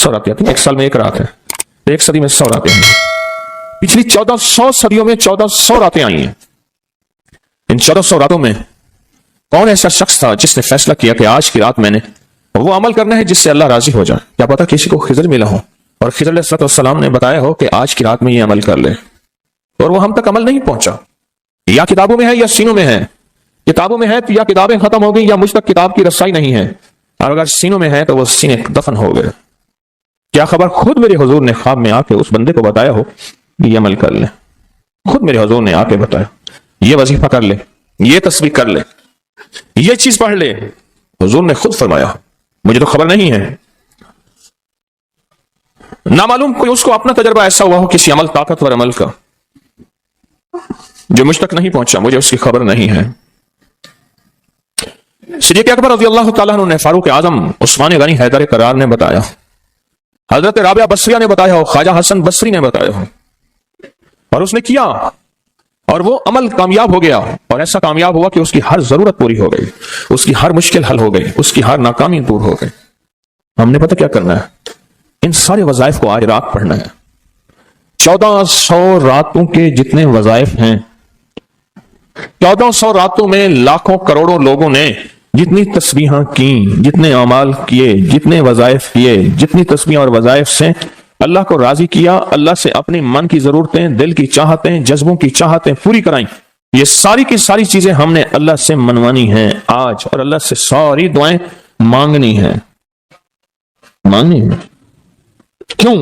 100 راتیں آتی ہیں، ایک سال میں ایک رات ہے، ایک صدی میں 100 راتیں ہیں۔ پچھلی 1400 صدیوں میں 1400 راتیں آئی ہیں۔ ان 1400 راتوں میں کون ایسا شخص تھا جس نے فیصلہ کیا کہ آج کی رات میں نے وہ عمل کرنا ہے جس سے اللہ راضی ہو جائے؟ کیا پتا کسی کو خضر ملا ہو اور خضر علیہ السلام نے بتایا ہو کہ آج کی رات میں یہ عمل کر لے، اور وہ ہم تک عمل نہیں پہنچا، یا کتابوں میں ہے یا سینوں میں ہے۔ کتابوں میں ہے تو یا کتابیں ختم ہو گئی یا مجھ تک کتاب کی رسائی نہیں ہے، اور اگر سینوں میں ہے تو وہ سینے دفن ہو گئے۔ کیا خبر خود میرے حضور نے خواب میں آ کے اس بندے کو بتایا ہو یہ عمل کر لے، خود میرے حضور نے آ کے بتایا یہ وظیفہ کر لے، یہ تسبیح کر لے، یہ چیز پڑھ لے، حضور نے خود فرمایا، مجھے تو خبر نہیں ہے۔ نامعلوم کوئی اس کو اپنا تجربہ ایسا ہوا ہو کسی عمل، طاقتور عمل کا جو مجھ تک نہیں پہنچا، مجھے اس کی خبر نہیں ہے۔ صدیق اکبر رضی اللہ تعالیٰ عنہ نے فاروق اعظم عثمان غنی حیدر کرار نے بتایا، حضرت رابعہ بصریہ نے بتایا ہو، خواجہ حسن بصری نے بتایا ہو، اور اس نے کیا اور وہ عمل کامیاب ہو گیا، اور ایسا کامیاب ہوا کہ اس کی ہر ضرورت پوری ہو گئی، اس کی ہر مشکل حل ہو گئی، اس کی ہر ناکامی دور ہو گئی۔ ہم نے پتہ کیا کرنا ہے؟ ان سارے وظائف کو آج رات پڑھنا ہے۔ 1400 راتوں کے جتنے وظائف ہیں، 1400 راتوں میں لاکھوں کروڑوں لوگوں نے جتنی تسبیحاں کی، جتنے اعمال کیے، جتنے وظائف کیے، جتنی تسبیحاں اور وظائف سے اللہ کو راضی کیا، اللہ سے اپنی من کی ضرورتیں، دل کی چاہتیں، جذبوں کی چاہتیں پوری کرائیں، یہ ساری کی ساری چیزیں ہم نے اللہ سے منوانی ہیں آج، اور اللہ سے ساری دعائیں مانگنی ہیں۔ کیوں؟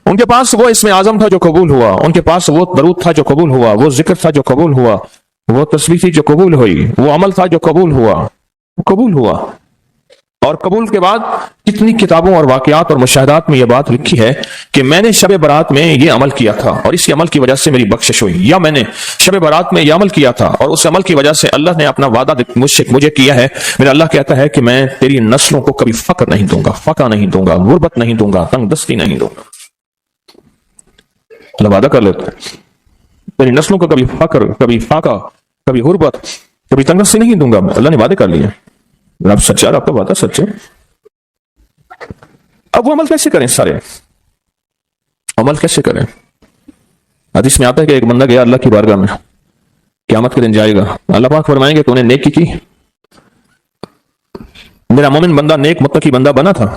ان کے پاس وہ اسم اعظم تھا جو قبول ہوا، ان کے پاس وہ درود تھا جو قبول ہوا، وہ ذکر تھا جو قبول ہوا، وہ تسبیح تھی جو قبول ہوئی، وہ عمل تھا جو قبول ہوا۔ اور قبول کے بعد کتنی کتابوں اور واقعات اور مشاہدات میں یہ بات لکھی ہے کہ میں نے شب برات میں یہ عمل کیا تھا اور اس عمل کی وجہ سے میری بخشش ہوئی، یا میں نے شب برات میں یہ عمل کیا تھا اور اس عمل کی وجہ سے اللہ نے اپنا وعدہ مجھے کیا ہے۔ میرا اللہ کہتا ہے کہ میں تیری نسلوں کو کبھی فقر نہیں دوں گا، فقہ نہیں دوں گا، غربت نہیں دوں گا، تنگ دستی نہیں دوں گا۔ اللہ وعدہ کر لیتا ہے تیری نسلوں کو کبھی فقر، کبھی فاقہ، کبھی غربت، کبھی تنگ دستی نہیں دوں گا۔ اللہ نے وعدے کر لیے، آپ سچا، آپ کا وعدہ سچ ہے۔ اب وہ عمل کیسے کریں؟ سارے عمل کیسے کریں؟ حدیث میں آتا ہے کہ ایک بندہ گیا اللہ کی بارگاہ میں، قیامت کے دن جائے گا، اللہ پاک فرمائیں گے تو نے نیکی کی، میرا مومن بندہ نیک متقی بندہ بنا تھا،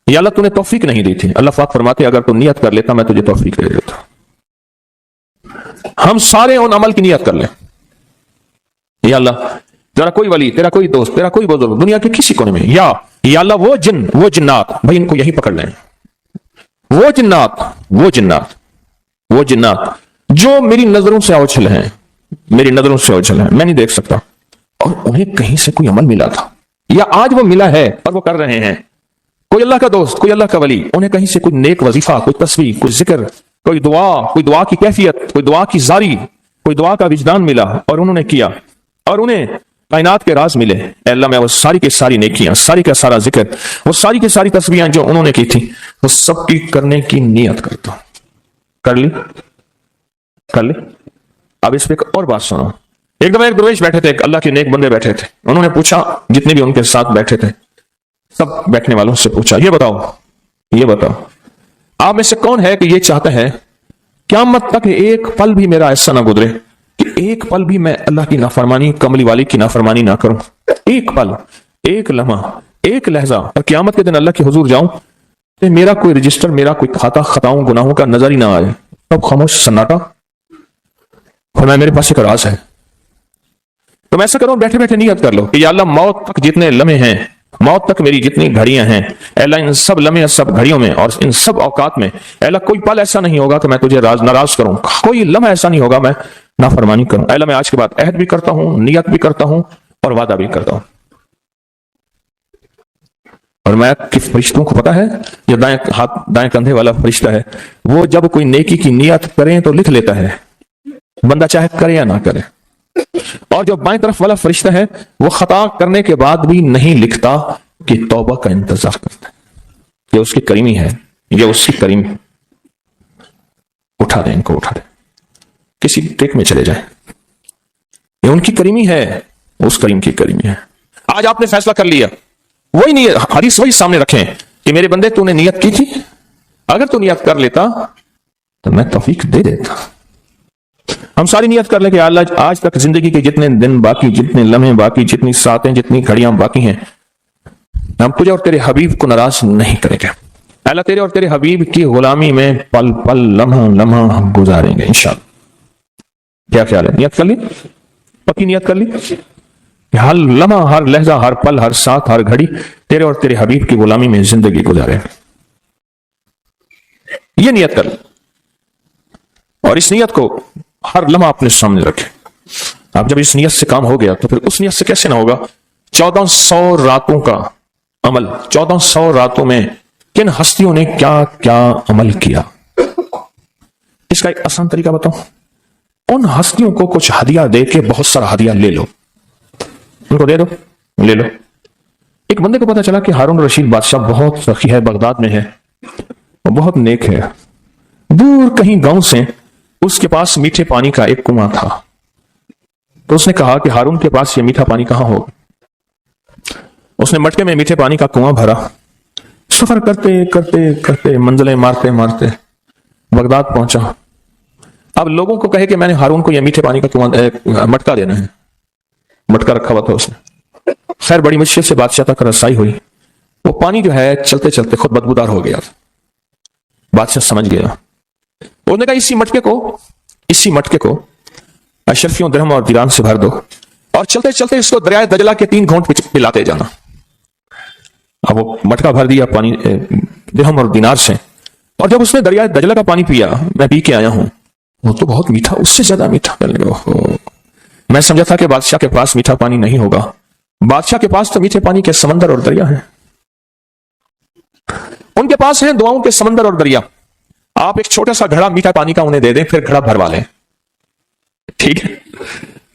یا اللہ تو نے توفیق نہیں دی تھی؟ اللہ پاک فرماتے اگر تو نیت کر لیتا میں تجھے توفیق دے دیتا۔ ہم سارے ان عمل کی نیت کر لیں، یا اللہ تیرا کوئی ولی، تیرا کوئی دوست، تیرا کوئی بزرگ دنیا کے کسی کونے میں، یا اللہ وہ جن، وہ جنات، بھائی ان کو یہی پکڑ لیں، وہ جنات جو میری نظروں سے اوجھل ہیں، میں نہیں دیکھ سکتا، اور انہیں کہیں سے کوئی عمل ملا تھا یا آج وہ ملا ہے اور وہ کر رہے ہیں، کوئی اللہ کا دوست، کوئی اللہ کا ولی، انہیں کہیں سے کوئی نیک وظیفہ، کوئی تسبیح، کوئی ذکر، کوئی دعا کی کیفیت، کوئی دعا کی زاری، کوئی دعا کا وجدان ملا اور انہوں نے کیا، اور انہیں کائنات کے راز ملے۔ اے اللہ میں وہ ساری کی ساری نیکیاں، ساری کا سارا ذکر، وہ ساری کی ساری تسبیحاں جو انہوں نے کی تھی، وہ سب کی کرنے کی نیت کرتا ہوں۔ کر لی۔ اب اس پہ ایک اور بات سنو۔ ایک دفعہ ایک درویش بیٹھے تھے، ایک اللہ کے نیک بندے بیٹھے تھے، انہوں نے پوچھا، جتنے بھی ان کے ساتھ بیٹھے تھے سب بیٹھنے والوں سے پوچھا، یہ بتاؤ آپ میں سے کون ہے کہ یہ چاہتا ہے قیامت تک ایک پل بھی میرا ایسا نہ گزرے کہ ایک پل بھی میں اللہ کی نافرمانی، کملی والی کی نافرمانی نہ کروں، ایک پل، ایک لمحہ، ایک لحظہ، اور قیامت کے دن اللہ کے حضور جاؤں کہ میرا کوئی رجسٹر، میرا کوئی کھاتا خطاؤں گناہوں کا نظر ہی نہ آئے۔ اب خاموش سناٹا۔ فرمایا میرے پاس ایک راز ہے، تم ایسا کرو، بیٹھے بیٹھے نیت کر لو کہ یا اللہ موت تک جتنے لمحے ہیں، موت تک میری جتنی گھڑیاں ہیں، اے اللہ ان سب لمحے، سب گھڑیوں میں اور ان سب اوقات میں، اے اللہ کوئی پل ایسا نہیں ہوگا کہ میں تجھے ناراض کروں، کوئی لمحہ ایسا نہیں ہوگا میں نافرمانی کروں۔ اے اللہ میں آج کے بعد عہد بھی کرتا ہوں، نیت بھی کرتا ہوں اور وعدہ بھی کرتا ہوں۔ اور میں کہ فرشتوں کو پتا ہے، جو دائیں کندھے والا فرشتہ ہے، وہ جب کوئی نیکی کی نیت کریں تو لکھ لیتا ہے، بندہ چاہے کرے یا نہ کرے۔ اور جو بائیں طرف والا فرشتہ ہے وہ خطا کرنے کے بعد بھی نہیں لکھتا کہ توبہ کا انتظار کرتا ہے۔ یہ اس کی کریمی ہے، یہ اس کی کریمی۔ اٹھا دیں، ان کو اٹھا دیں، کسی ٹیک میں چلے جائیں، یہ ان کی کریمی ہے، اس کریم کی کریمی ہے۔ آج آپ نے فیصلہ کر لیا، وہی نہیں، حدیث وہی سامنے رکھیں، کہ میرے بندے تو نے نیت کی تھی, اگر تو نیت کر لیتا تو میں توفیق دے دیتا. ہم ساری نیت کر لیں کہ اللہ آج تک زندگی کے جتنے دن باقی, جتنے لمحے باقی, جتنی ساتیں, جتنی گھڑیاں باقی ہیں, ہم تجھے اور تیرے حبیب کو ناراض نہیں کریں گے. اللہ تیرے اور تیرے حبیب کی غلامی میں پل پل لمحہ لمحہ ہم گزاریں گے انشاءاللہ. کیا خیال ہے؟ نیت کر لی, پکی نیت کر لی کہ ہر لمحہ, ہر لہجہ, ہر پل, ہر ساتھ, ہر گھڑی تیرے اور تیرے حبیب کی غلامی میں زندگی گزارے. یہ نیت کر لی, اور اس نیت کو ہر لمحہ اپنے سامنے رکھے. اب جب اس نیت سے کام ہو گیا تو پھر اس نیت سے کیسے نہ ہوگا؟ 1400 راتوں کا عمل, 1400 راتوں میں کن ہستیوں نے کیا کیا عمل کیا, اس کا ایک آسان طریقہ بتاؤں. ان ہستیوں کو کچھ ہدیہ دے کے بہت سارا ہدیہ لے لو, ان کو دے دو, لے لو. ایک بندے کو پتا چلا کہ ہارون رشید بادشاہ بہت سخی ہے, بغداد میں ہے, وہ بہت نیک ہے. دور کہیں گاؤں سے اس کے پاس میٹھے پانی کا ایک کنواں تھا. تو اس نے کہا کہ ہارون کے پاس یہ میٹھا پانی کہاں ہوگا. اس نے مٹکے میں میٹھے پانی کا کنواں بھرا. سفر کرتے کرتے کرتے, منزلیں مارتے مارتے بغداد پہنچا. اب لوگوں کو کہے کہ میں نے ہارون کو یہ میٹھے پانی کا کنواں مٹکا دینا ہے. مٹکا رکھا ہوا تھا اس نے. خیر بڑی مشکل سے بادشاہ تک رسائی ہوئی. وہ پانی جو ہے چلتے چلتے خود بدبودار ہو گیا. بادشاہ سمجھ گیا. انہوں نے کہا اسی مٹکے کو اشرفیوں درہم اور دیران سے بھر دو, اور چلتے چلتے اس کو دریائے دجلہ کے 3 گھونٹ پلاتے جانا. اب وہ مٹکا بھر دیا پانی درہم اور دینار سے, اور جب اس نے دریائے دجلہ کا پانی پیا, میں پی کے آیا ہوں, وہ تو بہت میٹھا, اس سے زیادہ میٹھا. میں سمجھا تھا کہ بادشاہ کے پاس میٹھا پانی نہیں ہوگا. بادشاہ کے پاس تو میٹھے پانی کے سمندر اور دریا ہیں. ان کے پاس ہیں دعاؤں کے سمندر اور دریا. آپ ایک چھوٹا سا گھڑا میٹھا پانی کا انہیں دے دیں, پھر گھڑا بھروا لیں. ٹھیک ہے؟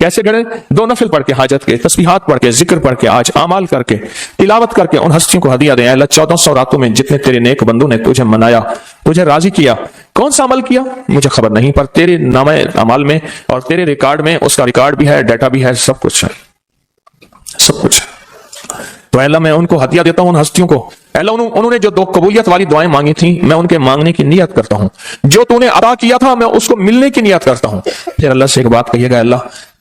کیسے گھڑے؟ 2 نفل پڑھ کے, حاجت کے, تسبیحات پڑھ کے, ذکر پڑھ کے, آج اعمال کر کے, تلاوت کر کے ان ہستیوں کو ہدیہ دیں. اللہ 1400 راتوں میں جتنے تیرے نیک بندوں نے تجھے منایا, تجھے راضی کیا, کون سا عمل کیا مجھے خبر نہیں, پر تیرے نامہ اعمال میں اور تیرے ریکارڈ میں اس کا ریکارڈ بھی ہے, ڈیٹا بھی ہے, سب کچھ ہے, سب کچھ ہے. تو اللہ میں ان کو ہدیہ دیتا ہوں, ان ہستیوں کو. اللہ انہوں نے جو 2 قبولیت والی دعائیں مانگی تھیں, میں ان کے مانگنے کی نیت کرتا ہوں. جو تو نے عطا کیا تھا میں اس کو ملنے کی نیت کرتا ہوں. پھر اللہ سے ایک بات کہیے گا, اللہ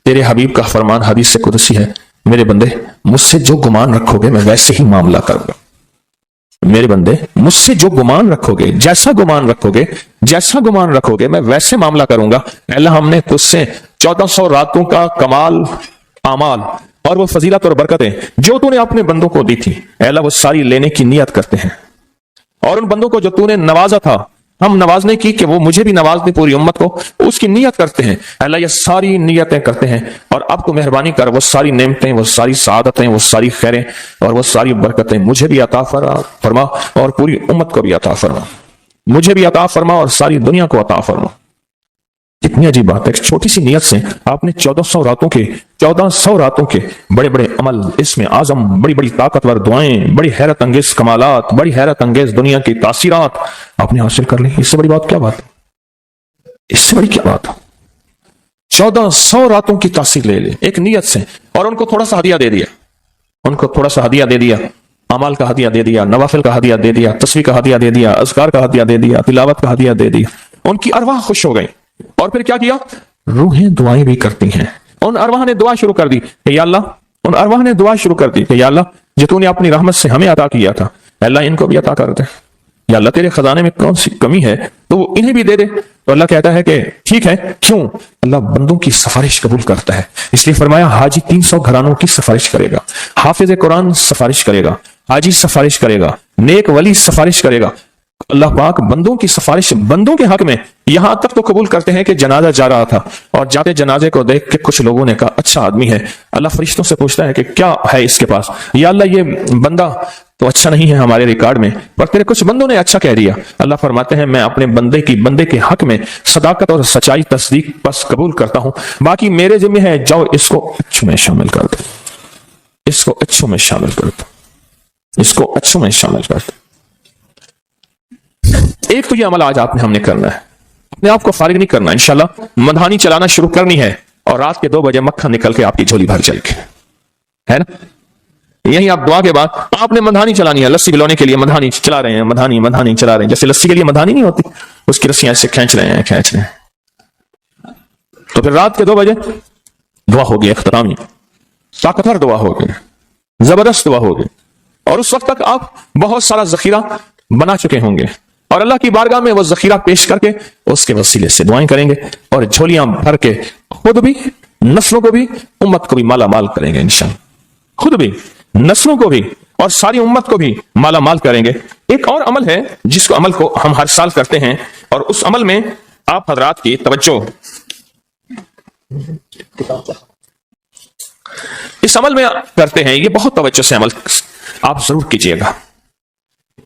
تیرے حبیب کا فرمان حدیث سے قدسی ہے, میرے بندے مجھ سے جو گمان رکھو گے میں ویسے ہی معاملہ کروں گا. میرے بندے مجھ سے جو گمان رکھو گے, جیسا گمان رکھو گے میں ویسے معاملہ کروں گا. اللہ ہم نے تجھ سے 1400 راتوں کا کمال اعمال اور وہ فضیلت اور برکتیں جو تو نے اپنے بندوں کو دی تھی, اللہ وہ ساری لینے کی نیت کرتے ہیں. اور ان بندوں کو جو تو نے نوازا تھا, ہم نوازنے کی کہ وہ مجھے بھی نواز دے, پوری امت کو, اس کی نیت کرتے ہیں. اللہ یہ ساری نیتیں کرتے ہیں, اور اب تو مہربانی کر وہ ساری نعمتیں, وہ ساری سعادتیں, وہ ساری خیریں اور وہ ساری برکتیں مجھے بھی عطا فرما, اور پوری امت کو بھی عطا فرما. مجھے بھی عطا فرما اور ساری دنیا کو عطا فرما. کتنی عجیب بات ہے, ایک چھوٹی سی نیت سے آپ نے 1400 راتوں کے بڑے بڑے عمل, اس میں اعظم, بڑی بڑی طاقتور دعائیں, بڑی حیرت انگیز کمالات, بڑی حیرت انگیز دنیا کی تاثیرات آپ نے حاصل کر لی. اس سے بڑی بات کیا بات ہے؟ اس سے بڑی کیا بات ہے؟ 1400 راتوں کی تاثیر لے لے ایک نیت سے, اور ان کو تھوڑا سا ہدیہ دے دیا, اعمال کا ہدیہ دے دیا, نوافل کا ہدیہ دے دیا, تسبیح کا ہدیہ دے دیا, اذکار کا ہدیہ دے دیا, تلاوت کا ہدیہ دے دیا. ان کی ارواح خوش ہو گئی. اور پھر کیا کیا؟ روحیں دعائیں بھی کرتی ہیں. ان ارواح نے دعا شروع کر دی کہ یا اللہ جو تو نے اپنی رحمت سے ہمیں عطا کیا تھا, اللہ ان کو بھی عطا کر دے. یا اللہ تیرے خزانے میں کون سی کمی ہے تو وہ انہیں بھی دے دے. تو اللہ کہتا ہے کہ ٹھیک ہے. کیوں؟ اللہ بندوں کی سفارش قبول کرتا ہے. اس لیے فرمایا حاجی 300 گھرانوں کی سفارش کرے گا, حافظ قرآن سفارش کرے گا, حاجی سفارش کرے گا, نیک ولی سفارش کرے گا. اللہ پاک بندوں کی سفارش بندوں کے حق میں یہاں تک تو قبول کرتے ہیں کہ جنازہ جا رہا تھا, اور جاتے جنازے کو دیکھ کے کچھ لوگوں نے کہا اچھا آدمی ہے. اللہ فرشتوں سے پوچھتا ہے کہ کیا ہے اس کے پاس؟ یا اللہ یہ بندہ تو اچھا نہیں ہے ہمارے ریکارڈ میں, پر تیرے کچھ بندوں نے اچھا کہہ دیا. اللہ فرماتے ہیں میں اپنے بندے کے حق میں صداقت اور سچائی تصدیق بس قبول کرتا ہوں, باقی میرے ذمہ ہے, جاؤ اس کو اچھوں میں شامل کر دو, اس کو اچھوں میں شامل کر دو, اس کو اچھوں میں شامل کر دو. ایک تو یہ عمل آج آپ نے ہم نے کرنا ہے, اپنے آپ کو فارغ نہیں کرنا. انشاءاللہ مدھانی چلانا شروع کرنی ہے, اور رات کے 2 بجے مکھن نکل کے آپ کی جھولی بھر جائے گی, ہے نا. یہیں آپ دعا کے بعد آپ نے مدھانی چلانی ہے، لسی پلانے کے لیے مدھانی چلا رہے ہیں، مدھانی چلا رہے ہیں، جیسے لسی کے لیے مدھانی نہیں ہوتی، اس کی رسیاں ایسے کھینچ رہے ہیں. تو پھر رات کے 2 بجے دعا ہوگی اختتامی، طاقتور دعا ہوگی، زبردست دعا ہوگی، اور اس وقت تک آپ بہت سارا ذخیرہ بنا چکے ہوں گے، اور اللہ کی بارگاہ میں وہ ذخیرہ پیش کر کے اس کے وسیلے سے دعائیں کریں گے، اور جھولیاں بھر کے خود بھی، نسلوں کو بھی، امت کو بھی مالا مال کریں گے انشاءاللہ. خود بھی، نسلوں کو بھی، اور ساری امت کو بھی مالا مال کریں گے. ایک اور عمل ہے جس کو عمل کو ہم ہر سال کرتے ہیں، اور اس عمل میں آپ حضرات کی توجہ، اس عمل میں کرتے ہیں، یہ بہت توجہ سے عمل آپ ضرور کیجئے گا.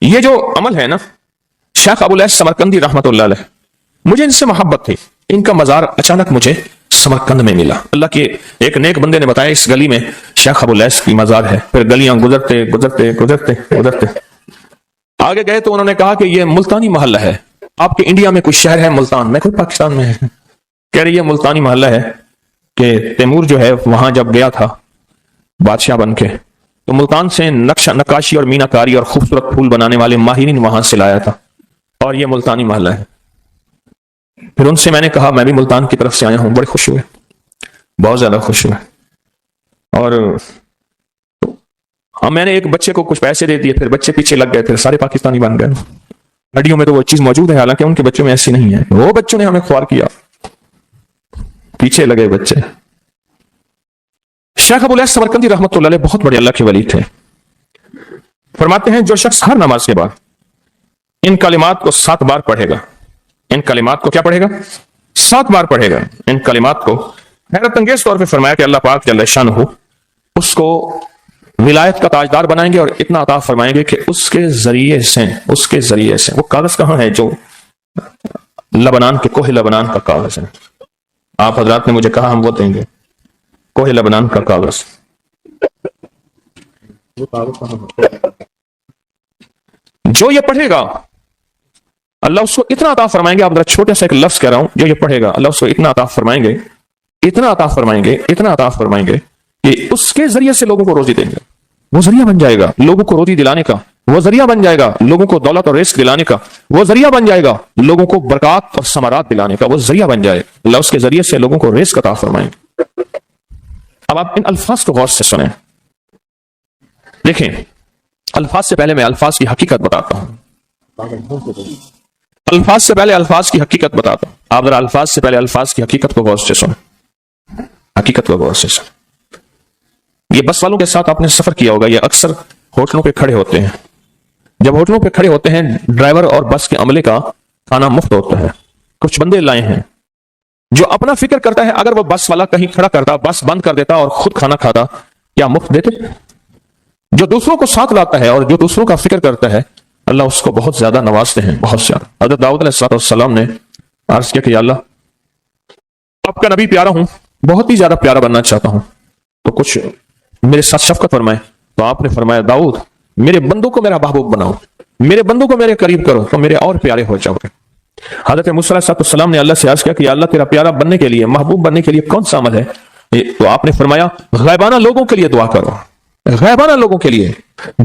یہ جو عمل ہے نا، شیخ ابو الیاس سمرقندی رحمت اللہ علیہ، مجھے ان سے محبت تھی. ان کا مزار اچانک مجھے سمرقند میں ملا. اللہ کے ایک نیک بندے نے بتایا اس گلی میں شیخ ابو الیاس کی مزار ہے. پھر گلیاں گزرتے آگے گئے تو انہوں نے کہا کہ یہ ملتانی محلہ ہے. آپ کے انڈیا میں کوئی شہر ہے ملتان؟ میں کوئی پاکستان میں ہے. کہہ رہی یہ ملتانی محلہ ہے کہ تیمور جو ہے وہاں جب گیا تھا بادشاہ بن کے، تو ملتان سے نقاشی اور مینا کاری اور خوبصورت پھول بنانے والے ماہرین وہاں سے لایا تھا، اور یہ ملتانی محلہ ہے. پھر ان سے میں نے کہا میں بھی ملتان کی طرف سے آیا ہوں. بڑے خوش ہوئے، بہت زیادہ خوش ہوئے. اور میں نے ایک بچے کو کچھ پیسے دے دیے، پھر بچے پیچھے لگ گئے، پھر سارے پاکستانی بن گئے. ہڈیوں میں تو وہ چیز موجود ہے، حالانکہ ان کے بچوں میں ایسی نہیں ہے. وہ بچوں نے ہمیں خوار کیا، پیچھے لگے بچے. شیخ ابو الیاس سمرقندی رحمت اللہ علیہ بہت بڑے اللہ کے ولی تھے. فرماتے ہیں جو شخص ہر نماز کے بعد ان کلمات کو 7 بار پڑھے گا، ان کلمات کو کیا پڑھے گا؟ 7 بار پڑھے گا. ان کلمات کو حیرت انگیز طور پہ فرمایا کہ اللہ پاک جل شانہ اس کو ولایت کا تاجدار بنائیں گے، اور اتنا عطا فرمائیں گے کہ اس کے ذریعے سے وہ کاغذ کہاں ہے جو لبنان کے کوہ لبنان کا کاغذ ہے. آپ حضرات نے مجھے کہا ہم وہ دیں گے، کوہ لبنان کا کاغذ. جو یہ پڑھے گا اللہ اس کو اتنا عطا فرمائیں گے. آپ ذرا چھوٹا سا ایک لفظ کہہ رہا ہوں، جو یہ پڑھے گا اللہ اس کو اتنا عطا فرمائیں گے کہ اس کے ذریعے سے لوگوں کو روزی دیں گے. وہ ذریعہ بن جائے گا لوگوں کو روزی دلانے کا، وہ ذریعہ بن جائے گا لوگوں کو دولت اور رزق دلانے کا، وہ ذریعہ بن جائے گا لوگوں کو برکات اور ثمرات دلانے کا، وہ ذریعہ بن جائے. اللہ اس کے ذریعے سے لوگوں کو رزق عطا فرمائیں گے. اب آپ ان الفاظ کو غور سے سنیں. دیکھیں، الفاظ سے پہلے میں الفاظ کی حقیقت بتاتا ہوں. الفاظ کی حقیقت بتاتا ہوں. آپ ذرا الفاظ سے پہلے الفاظ کی حقیقت کو غور سے سنیں. یہ بس والوں کے ساتھ آپ نے سفر کیا ہوگا. یہ اکثر ہوٹلوں پہ کھڑے ہوتے ہیں. جب ہوٹلوں پہ کھڑے ہوتے ہیں، ڈرائیور اور بس کے عملے کا کھانا مفت ہوتا ہے. کچھ بندے لائے ہیں جو اپنا فکر کرتا ہے اگر وہ بس والا کہیں کھڑا کرتا، بس بند کر دیتا اور خود کھانا کھاتا، کیا مفت دیتے؟ جو دوسروں کو ساتھ لاتا ہے اور جو دوسروں کا فکر کرتا ہے، اللہ اس کو بہت زیادہ نوازتے ہیں، بہت زیادہ. حضرت داؤد علیہ السلام نے عرض کیا کہ یا اللہ آپ کا نبی پیارا ہوں، بہت ہی زیادہ پیارا بننا چاہتا ہوں، تو کچھ میرے ساتھ شفقت فرمائے. تو آپ نے فرمایا داؤد میرے بندوں کو میرا محبوب بناؤ، میرے بندوں کو میرے قریب کرو تو میرے اور پیارے ہو جاؤ گے. حضرت موسیٰ علیہ السلام نے اللہ سے عرض کیا کہ یا اللہ تیرا پیارا بننے کے لیے، محبوب بننے کے لیے کون سا عمل ہے؟ تو آپ نے فرمایا غائبانہ لوگوں کے لیے دعا کرو، غائبانہ لوگوں کے لیے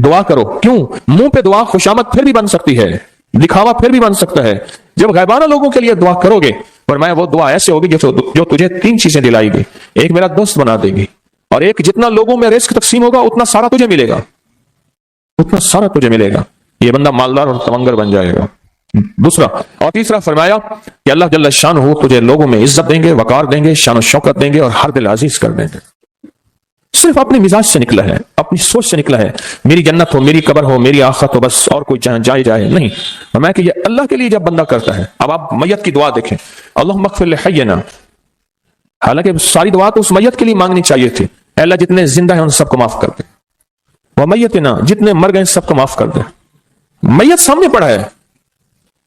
دعا کرو. کیوں؟ منہ پہ دعا خوشامد پھر بھی بن سکتی ہے، دکھاوا پھر بھی بن سکتا ہے. جب غائبانہ لوگوں کے لیے دعا کرو گے، فرمایا وہ دعا ایسے ہوگی جو تجھے 3 چیزیں دلائے گی. ایک میرا دوست بنا دے گی، اور ایک جتنا لوگوں میں رزق تقسیم ہوگا اتنا سارا تجھے ملے گا. یہ بندہ مالدار اور تمنگر بن جائے گا. دوسرا اور تیسرا فرمایا کہ اللہ جل شانہ تجھے لوگوں میں عزت دیں گے، وقار دیں گے، شان و شوکت دیں گے، اور ہر دل عزیز کر دیں گے. صرف اپنے مزاج سے نکلا ہے، اپنی سوچ سے نکلا ہے، میری جنت ہو، میری قبر ہو، میری آخرت ہو، بس اور کوئی جائے نہیں. فرمایا کہ یہ اللہ کے لیے جب بندہ کرتا ہے. اب آپ میت کی دعا دیکھیں، اللہم اغفر لحینا. حالانکہ ساری دعا تو اس میت کے لیے مانگنی چاہیے تھی. اے اللہ جتنے زندہ ہیں ان سب کو معاف کر دے، ومیتنا جتنے مر گئے سب کو معاف کر دے. میت سامنے پڑا ہے،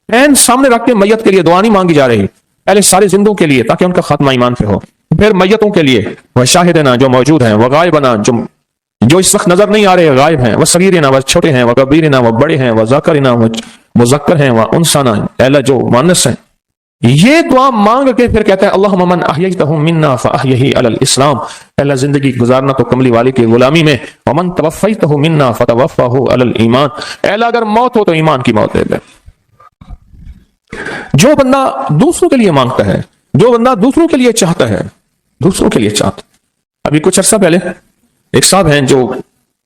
این سامنے رکھ کے میت کے لیے دعا نہیں مانگی جا رہی. پہلے سارے زندوں کے لیے تاکہ ان کا خاتمہ ایمان پہ ہو، پھر میتوں کے لیے وہ شاہدنا جو موجود ہیں، وہ غائبنا جو اس وقت نظر نہیں آ رہے غائب ہیں، وہ صغیرنا وہ چھوٹے ہیں، وہ کبیرنا وہ بڑے ہیں، وہ ذاکرنا وہ مذکر ہیں، وہ انسانا اے اللہ جو مؤنث ہیں یہ دعا مانگ کے پھر کہتا ہے اللہم من احییتہ منا فاحیہ علی الاسلام، اللہ زندگی گزارنا تو کملی والی کی غلامی میں، ومن توفیتہ منا فتوفہ علی الایمان، اللہ اگر موت ہو تو ایمان کی موت دے دے۔ جو بندہ دوسروں کے لیے مانگتا ہے، جو بندہ دوسروں کے لیے چاہتا ہے، دوسروں کے لیے چاہتا، ابھی کچھ عرصہ پہلے ایک صاحب ہیں جو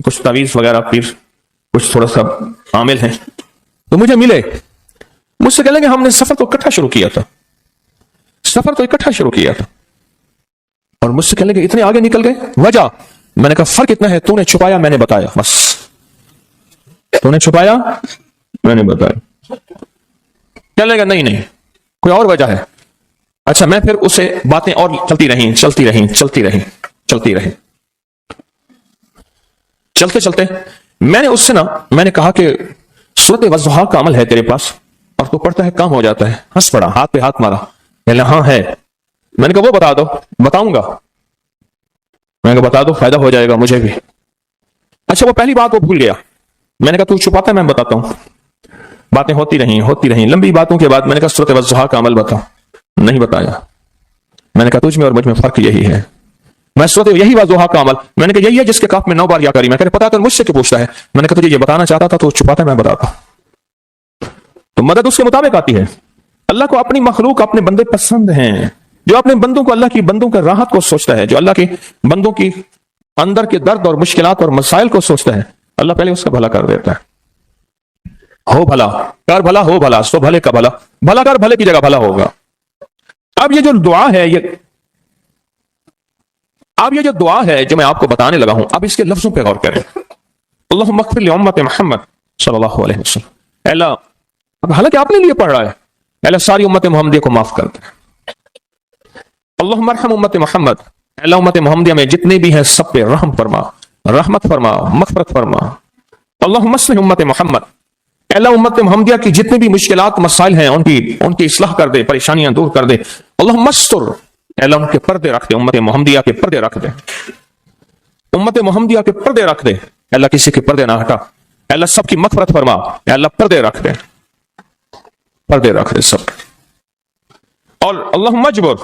کچھ تعویذ وغیرہ پھر کچھ تھوڑا سا عامل ہیں، تو مجھے ملے، مجھ سے کہنے کہ ہم نے سفر تو اکٹھا شروع کیا تھا، اور مجھ سے کہنے کہ اتنے آگے نکل گئے، وجہ؟ میں نے کہا فرق اتنا ہے، تو نے چھپایا میں نے بتایا، بس تو نے چھپایا میں نے بتایا۔ کہنے لگا نہیں کوئی اور وجہ ہے۔ اچھا، میں پھر اسے باتیں اور چلتی رہیں چلتے میں نے اس سے میں نے کہا کہ سورۃ والضحیٰ کا عمل ہے تیرے پاس اور تو پڑھتا ہے کام ہو جاتا ہے، ہنس پڑا، ہاتھ پہ ہاتھ مارا، کہنے لگا ہاں ہے۔ میں نے کہا وہ بتا دو۔ بتاؤں گا، میں نے کہا بتا دو، فائدہ ہو جائے گا مجھے بھی۔ اچھا، وہ پہلی بات وہ بھول گیا، میں نے کہا تو چھپاتا ہے میں بتاتا ہوں۔ باتیں ہوتی رہیں لمبی باتوں کے بعد میں نے کہا سورۃ والضحیٰ کا عمل بتا، نہیں بتایا۔ میں نے کہا تجھ میں اور مجھ میں فرق یہی ہے، میں سورۃ یہی والضحیٰ کا عمل، میں نے کہا یہی ہے جس کے کاف میں 9 بار یا کری، میں کہا پتا تو مجھ سے کیوں پوچھتا ہے؟ میں نے کہا تجھے یہ بتانا چاہتا تھا تو چھپاتا ہے میں بتاتا۔ تو مدد اس کے مطابق آتی ہے۔ اللہ کو اپنی مخلوق اپنے بندے پسند ہیں، جو اپنے بندوں کو اللہ کی بندوں کے راحت کو سوچتا ہے، جو اللہ کے بندوں کی اندر کے درد اور مشکلات اور مسائل کو سوچتا ہے، اللہ پہلے اس کا بھلا کر دیتا ہے۔ ہو بھلا کر بھلا، ہو بھلا سو بھلے کا بھلا، بھلا کر بھلے کی جگہ بھلا ہوگا۔ اب یہ جو دعا ہے جو میں آپ کو بتانے لگا ہوں، اب اس کے لفظوں پہ غور کریں۔ اللہم اغفر لامت محمد صلی اللہ علیہ وسلم، اے اللہ، اب حالانکہ آپ نے لیے پڑھ رہا ہے، اے اللہ ساری امت محمدیہ کو معاف کر دے۔ اللہم ارحم امت محمد، اے اللہ امت محمدیہ میں جتنے بھی ہیں سب پہ رحم فرما، رحمت فرما، مغفرت فرما۔ اللہم اصلح امت محمد، اے اللہ امت محمدیہ کی جتنے بھی مشکلات مسائل ہیں ان کی اصلاح کر دے، پریشانیاں دور کر دے۔ اللہم استر، اے اللہ ان کے پردے رکھ دے، امت محمدیہ کے پردے رکھ دے، امت محمدیہ کے پردے رکھ دے، اے اللہ کسی کے پردے نہ ہٹا، اے اللہ سب کی مغفرت فرما، اے اللہ پردے رکھ دے سب۔ اور اللہم اجبر،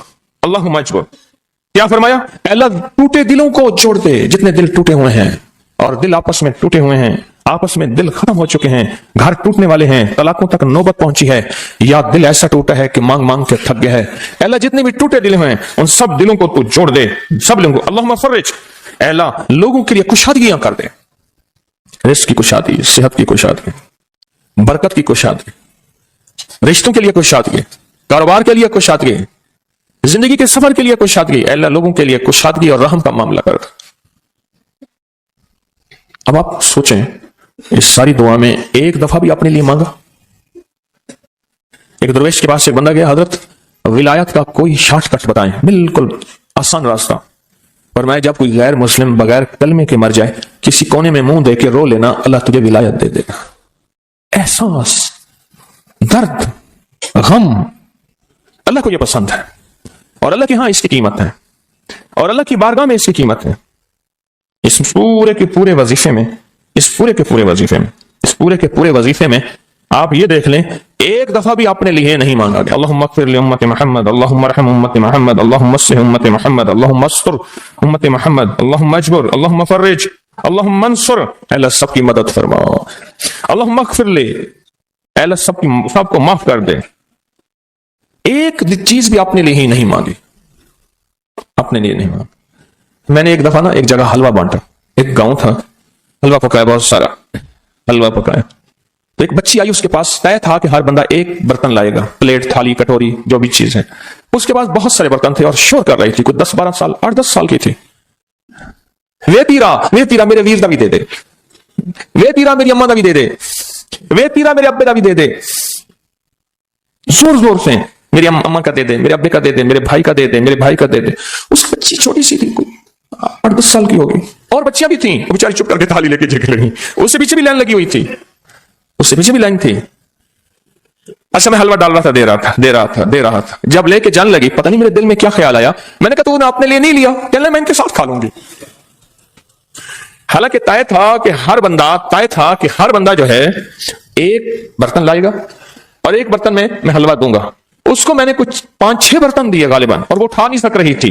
کیا فرمایا؟ اے اللہ ٹوٹے دلوں کو جوڑ دے، جتنے دل ٹوٹے ہوئے ہیں اور دل آپس میں ٹوٹے ہوئے ہیں، آپس میں دل ختم ہو چکے ہیں، گھر ٹوٹنے والے ہیں، طلاقوں تک نوبت پہنچی ہے، یا دل ایسا ٹوٹا ہے کہ مانگ کے تھک گیا ہے، اے اللہ جتنے بھی ٹوٹے دل ہیں ان سب دلوں کو تو جوڑ دے، سب لوگوں کو۔ اللہم فرج، اے اللہ لوگوں کے لیے کشادگیاں کر دے، رزق کی کشادگی، صحت کی کشادگی، برکت کی کشادگی، رشتوں کے لیے کشادگی، کاروبار کے لیے کشادگی، زندگی کے سفر کے لیے کشادگی، اے اللہ لوگوں کے لیے کشادگی اور رحم کا معاملہ کر۔ اب آپ سوچیں، اس ساری دعا میں ایک دفعہ بھی اپنے لیے مانگا؟ ایک درویش کے پاس ایک بندہ گیا، حضرت ولایت کا کوئی شارٹ کٹ بتائیں، بالکل آسان راستہ۔ فرمایا جب کوئی غیر مسلم بغیر کلمے کے مر جائے، کسی کونے میں منہ دے کے رو لینا، اللہ تجھے ولایت دے دے گا۔ احساس، درد، غم، اللہ کو یہ پسند ہے، اور اللہ کے ہاں اس کی قیمت ہے، اور اللہ کی بارگاہ میں اس کی قیمت ہے۔ اس پورے کے پورے وظیفے میں آپ یہ دیکھ لیں، ایک دفعہ بھی اپنے لیے نہیں مانگا گیا۔ اللہم اغفر لامت محمد، اللہم ارحم امت محمد، اللہم اصلح امت محمد، اللہم استر امت محمد، اللہم اجبر، اللہم فرج، اللہم منصر، اے اللہ سب کی مدد فرما، اللہم اغفر لے، اے اللہ سب کو معاف کر دے۔ ایک چیز بھی اپنے لیے ہی نہیں مانگی، اپنے لیے نہیں مانگی۔ میں نے ایک دفعہ ایک جگہ حلوہ بانٹا، ایک گاؤں تھا، حلوہ پکایا، بہت سارا حلوہ پکایا، تو ایک بچی آئی، اس کے پاس طے تھا کہ ہر بندہ ایک برتن لائے گا، پلیٹ، تھالی، کٹوری، جو بھی چیز ہے۔ اس کے پاس بہت سارے برتن تھے اور شور کر رہی تھی، کوئی 10-12 سال، 8-10 سال کی تھی۔ وے پیرا میرے ویر دا بھی دے دے، وے پیرا میری اماں دا بھی دے دے، وے پیرا میرے ابے دا بھی دے دے، زور سے میری اماں کا دے دے، میرے ابے کا دے دے، میرے بھائی کا دے دے، میرے بھائی کا دے دے۔ اس بچی چھوٹی سی تھی، کوئی 8-10 سال کی ہوگی، اور بچیاں بھی تھیں، وہ بیچاری چپ کر کے تھالی لے کے جھک رہی، اس سے پیچھے بھی لائن لگی ہوئی تھی، اس سے پیچھے بھی لائن تھی۔ اچھا میں حلوہ ڈال رہا تھا، دے رہا تھا، جب لے کے جان لگی، پتہ نہیں میرے دل میں کیا خیال آیا، میں نے کہا تو نے اپنے لیے نہیں لیا، کہنے لگا میں ان کے ساتھ کھا لوں گی۔ حالانکہ طے تھا کہ ہر بندہ جو ہے ایک برتن لائے گا اور ایک برتن میں حلوہ دوں گا۔ اس کو میں نے کچھ 5-6 برتن دیے غالباً، اور وہ اٹھا نہیں سک رہی تھی.